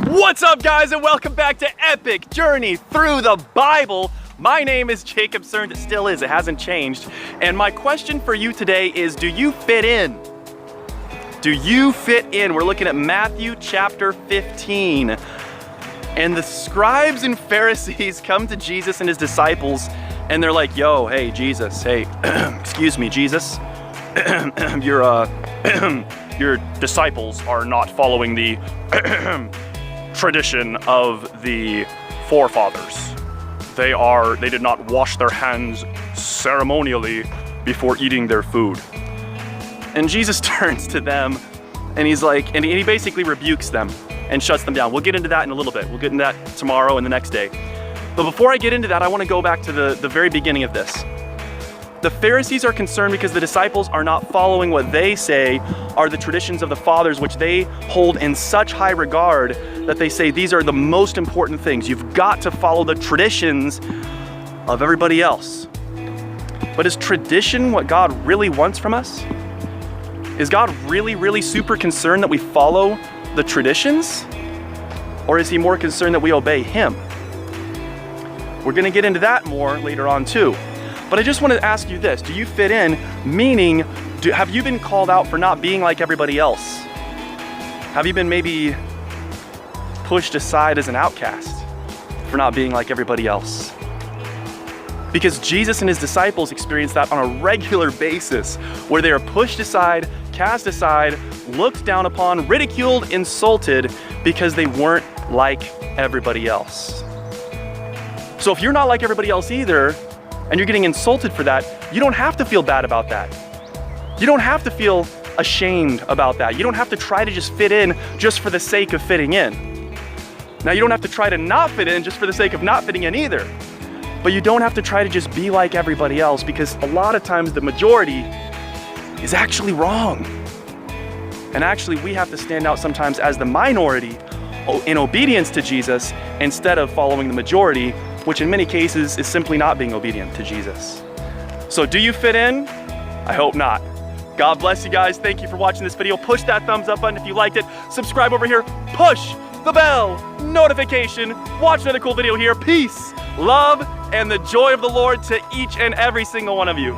What's up, guys, and welcome back to Epic Journey Through the Bible. My name is Jacob Serns. It still is, it hasn't changed. And my question for you today is, do you fit in? Do you fit in? We're looking at Matthew chapter 15. And the scribes and Pharisees come to Jesus and his disciples, and they're like, yo, hey, Jesus, hey, excuse me, Jesus. Your disciples are not following the tradition of the forefathers. They did not wash their hands ceremonially before eating their food. And Jesus turns to them and he's like, and he basically rebukes them and shuts them down. We'll get into that in a little bit. We'll get into that tomorrow and the next day. But before I get into that, I want to go back to the very beginning of this. The Pharisees are concerned because the disciples are not following what they say are the traditions of the fathers, which they hold in such high regard that they say these are the most important things. You've got to follow the traditions of everybody else. But is tradition what God really wants from us? Is God really super concerned that we follow the traditions? Or is he more concerned that we obey him? We're going to get into that more later on too. But I just want to ask you this. Do you fit in? Meaning, have you been called out for not being like everybody else? Have you been maybe pushed aside as an outcast for not being like everybody else? Because Jesus and his disciples experience that on a regular basis, where they are pushed aside, cast aside, looked down upon, ridiculed, insulted, because they weren't like everybody else. So if you're not like everybody else either, and you're getting insulted for that, you don't have to feel bad about that. You don't have to feel ashamed about that. You don't have to try to just fit in just for the sake of fitting in. Now, you don't have to try to not fit in just for the sake of not fitting in either. But you don't have to try to just be like everybody else, because a lot of times the majority is actually wrong. And actually, we have to stand out sometimes as the minority in obedience to Jesus instead of following the majority, which in many cases is simply not being obedient to Jesus. So do you fit in? I hope not. God bless you guys. Thank you for watching this video. Push that thumbs up button if you liked it. Subscribe over here. Push the bell notification. Watch another cool video here. Peace, love, and the joy of the Lord to each and every single one of you.